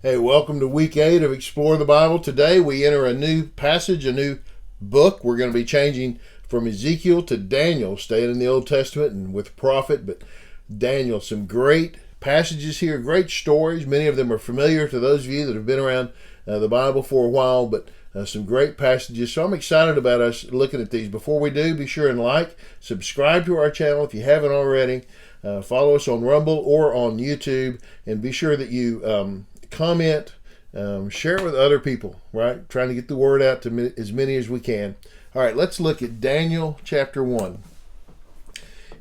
Hey, welcome to week 8 of Explore the Bible. Today we enter a new passage, a new book. We're going to be changing from Ezekiel to Daniel, staying in the Old Testament and with prophet, but Daniel. Some great passages here, great stories. Many of them are familiar to those of you that have been around the Bible for a while, but some great passages. So I'm excited about us looking at these. Before we do, be sure and like, subscribe to our channel if you haven't already. Follow us on Rumble or on YouTube, and be sure that you comment, share it with other people, right? Trying to get the word out to as many as we can. All right, let's look at Daniel chapter 1.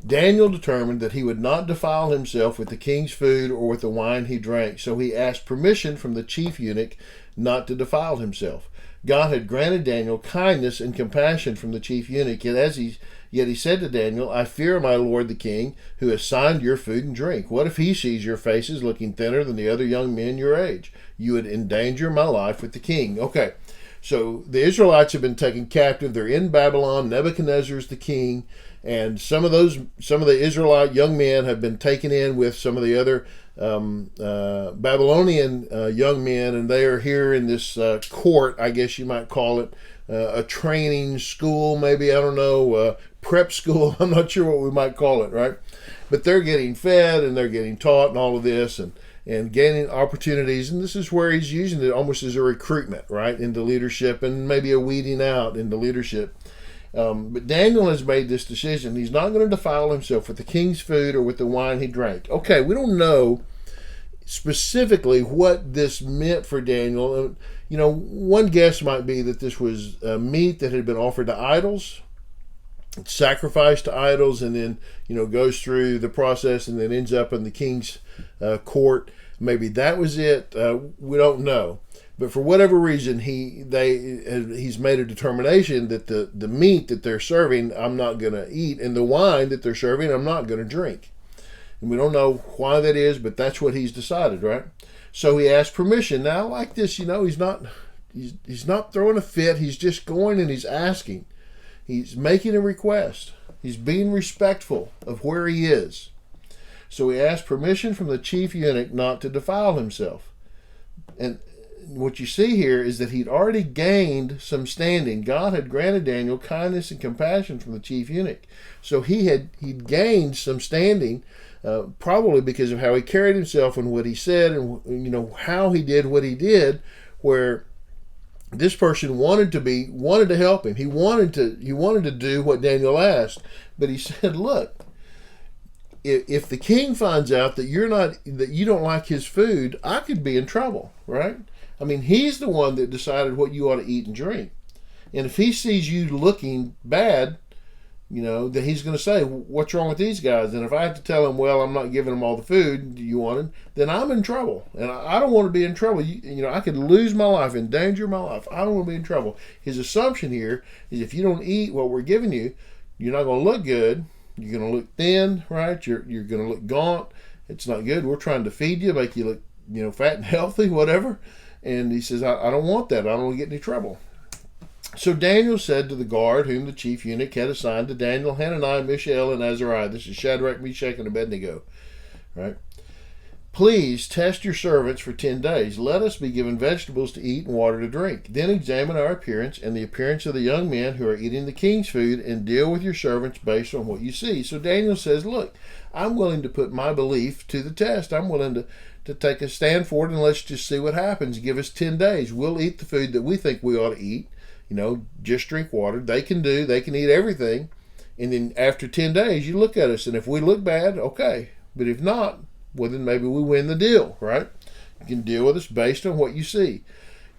Daniel determined that he would not defile himself with the king's food or with the wine he drank, so he asked permission from the chief eunuch not to defile himself. God had granted Daniel kindness and compassion from the chief eunuch, yet he said to Daniel, I fear my lord the king, who has signed your food and drink. What if he sees your faces looking thinner than the other young men your age? You would endanger my life with the king. Okay, so the Israelites have been taken captive. They're in Babylon. Nebuchadnezzar's the king. And some of the Israelite young men have been taken in with some of the other Babylonian young men, and they are here in this court, I guess you might call it, a training school, maybe, I don't know, prep school. I'm not sure what we might call it, right? But they're getting fed and they're getting taught and all of this and gaining opportunities. And this is where he's using it almost as a recruitment, right, into leadership, and maybe a weeding out into leadership. But Daniel has made this decision. He's not going to defile himself with the king's food or with the wine he drank. Okay, we don't know specifically what this meant for Daniel. You know, one guess might be that this was meat that had been offered to idols, sacrificed to idols, and then, you know, goes through the process and then ends up in the king's court. Maybe that was it. We don't know. But for whatever reason, he's made a determination that the meat that they're serving, I'm not going to eat, and the wine that they're serving, I'm not going to drink. And we don't know why that is, but that's what he's decided, right? So he asked permission. Now, I like this, you know, he's not throwing a fit. He's just going and he's asking. He's making a request. He's being respectful of where he is. So he asked permission from the chief eunuch not to defile himself. And what you see here is that he'd already gained some standing. God had granted Daniel kindness and compassion from the chief eunuch. So he'd gained some standing, probably because of how he carried himself and what he said, and, you know, how he did what he did, where this person wanted to help him. He wanted to do what Daniel asked, but he said, look, if the king finds out that you don't like his food, I could be in trouble, right? I mean, he's the one that decided what you ought to eat and drink. And if he sees you looking bad, you know, then he's going to say, what's wrong with these guys? And if I have to tell him, well, I'm not giving them all the food you wanted, then I'm in trouble. And I don't want to be in trouble. You know, I could lose my life, endanger my life. I don't want to be in trouble. His assumption here is if you don't eat what we're giving you, you're not going to look good. You're going to look thin, right? You're going to look gaunt. It's not good. We're trying to feed you, make you look, you know, fat and healthy, whatever. And he says, I don't want that. I don't want to get in any trouble. So Daniel said to the guard, whom the chief eunuch had assigned to Daniel, Hananiah, Mishael, and Azariah. This is Shadrach, Meshach, and Abednego, right? Please test your servants for 10 days. Let us be given vegetables to eat and water to drink. Then examine our appearance and the appearance of the young men who are eating the king's food, and deal with your servants based on what you see. So Daniel says, look, I'm willing to put my belief to the test. I'm willing to take a stand for it, and let's just see what happens. Give us 10 days. We'll eat the food that we think we ought to eat. You know, just drink water. They can eat everything. And then after 10 days, you look at us, and if we look bad, okay. But if not, well, then maybe we win the deal, right? You can deal with us based on what you see.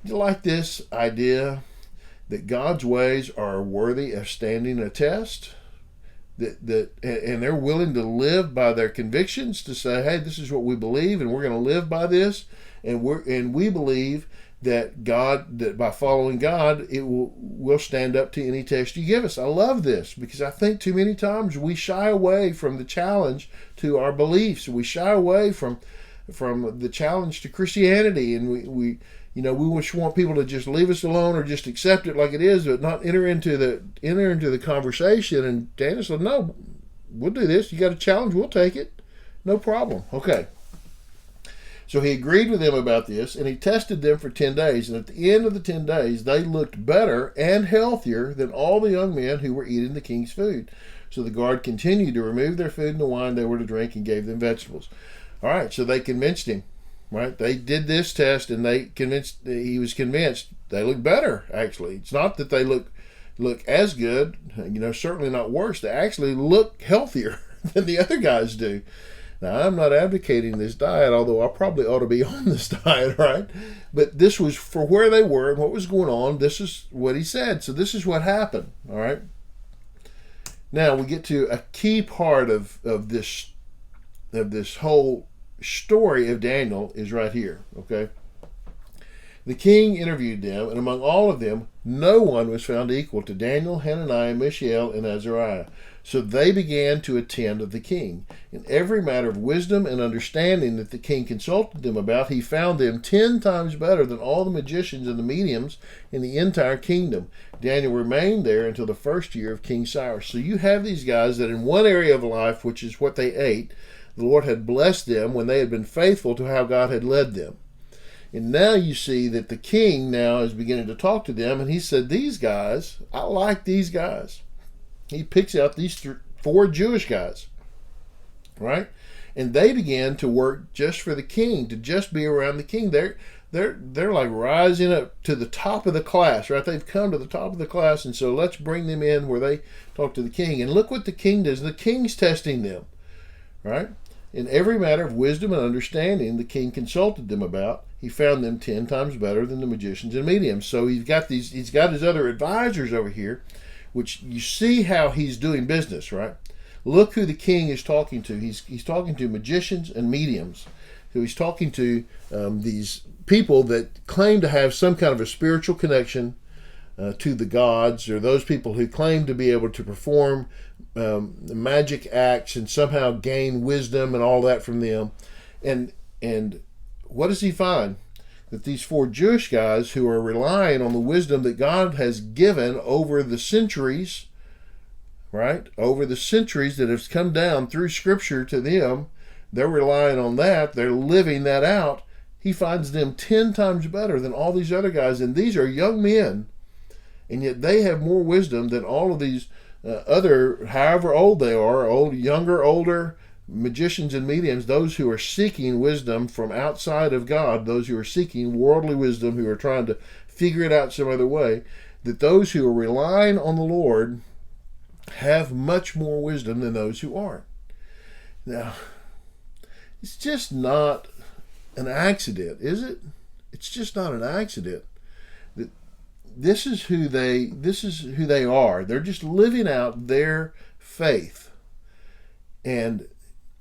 You like this idea that God's ways are worthy of standing a test? And they're willing to live by their convictions, to say, hey, this is what we believe, and we're going to live by this, and we believe that by following God, we'll stand up to any test you give us. I love this, because I think too many times we shy away from the challenge to our beliefs. We shy away from the challenge to Christianity, and we just want people to just leave us alone or just accept it like it is, but not enter into the conversation. And Daniel said, no, we'll do this. You got a challenge, we'll take it. No problem. Okay. So he agreed with them about this, and he tested them for 10 days. And at the end of the 10 days, they looked better and healthier than all the young men who were eating the king's food. So the guard continued to remove their food and the wine they were to drink and gave them vegetables. All right, so they convinced him, right? They did this test, and he was convinced they look better, actually. It's not that they look as good, certainly not worse. They actually look healthier than the other guys do. Now, I'm not advocating this diet, although I probably ought to be on this diet, right? But this was for where they were and what was going on. This is what he said. So this is what happened, all right? Now, we get to a key part of this whole story of Daniel is right here, okay? The king interviewed them, and among all of them, no one was found equal to Daniel, Hananiah, Mishael, and Azariah. So they began to attend the king. In every matter of wisdom and understanding that the king consulted them about, he found them 10 times better than all the magicians and the mediums in the entire kingdom. Daniel remained there until the first year of King Cyrus. So you have these guys that in one area of life, which is what they ate, the Lord had blessed them when they had been faithful to how God had led them. And now you see that the king now is beginning to talk to them, and he said, these guys, I like these guys. He picks out these 4 Jewish guys, right? And they began to work just for the king, to just be around the king. They're like rising up to the top of the class, right? They've come to the top of the class, and so let's bring them in where they talk to the king. And look what the king does. The king's testing them, right? In every matter of wisdom and understanding the king consulted them about, he found them 10 times better than the magicians and mediums. So he's got his other advisors over here, which you see how he's doing business, right? Look who the king is talking to. He's talking to magicians and mediums. So he's talking to these people that claim to have some kind of a spiritual connection to the gods, or those people who claim to be able to perform magic acts and somehow gain wisdom and all that from them. And what does he find? That these 4 Jewish guys who are relying on the wisdom that God has given over the centuries, right? Over the centuries that have come down through Scripture to them, they're relying on that. They're living that out. He finds them 10 times better than all these other guys. And these are young men, and yet they have more wisdom than all of these other, however old they are, younger, older, magicians and mediums, those who are seeking wisdom from outside of God, those who are seeking worldly wisdom, who are trying to figure it out some other way, that those who are relying on the Lord have much more wisdom than those who aren't. Now, it's just not an accident, is it? It's just not an accident. This is who they are. They're just living out their faith. And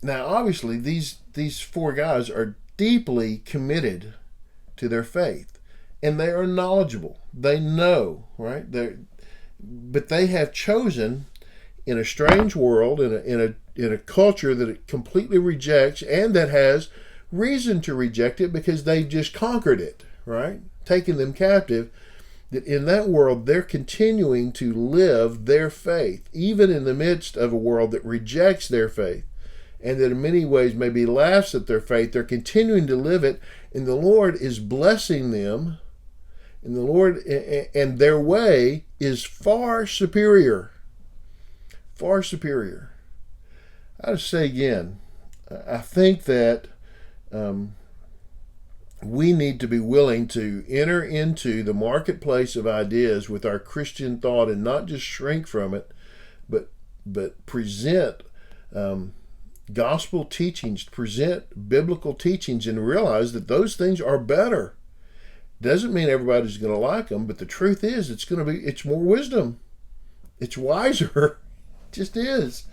now, obviously, these 4 guys are deeply committed to their faith, and they are knowledgeable. They know, right? But they have chosen in a strange world, in a culture that it completely rejects, and that has reason to reject it because they've just conquered it, right? Taken them captive. That in that world, they're continuing to live their faith, even in the midst of a world that rejects their faith, and that in many ways maybe laughs at their faith. They're continuing to live it, and the Lord is blessing them, and the Lord and their way is far superior. Far superior. I just say again, I think that we need to be willing to enter into the marketplace of ideas with our Christian thought and not just shrink from it, but present gospel teachings, present biblical teachings, and realize that those things are better. Doesn't mean everybody's going to like them, but the truth is it's more wisdom. It's wiser. It just is.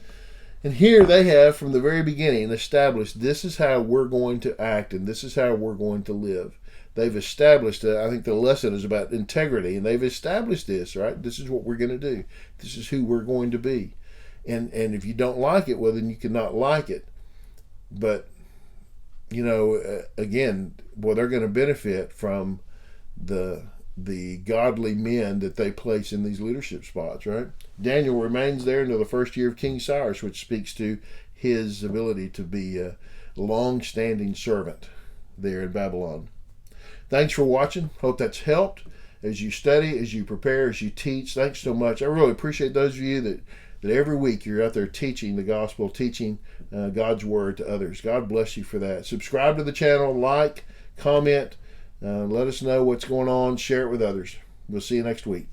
And here they have, from the very beginning, established this is how we're going to act and this is how we're going to live. They've established, I think the lesson is about integrity, and they've established this, right? This is what we're going to do. This is who we're going to be. And if you don't like it, well, then you cannot like it. But, again, they're going to benefit from the godly men that they place in these leadership spots, right? Daniel remains there until the first year of King Cyrus, which speaks to his ability to be a long-standing servant. there in Babylon. Thanks for watching. Hope that's helped as you study, as you prepare, as you teach. Thanks so much. I really appreciate those of you that every week you're out there teaching the gospel, teaching God's word to others. God bless you for that. Subscribe to the channel, like, comment, let us know what's going on, share it with others. We'll see you next week.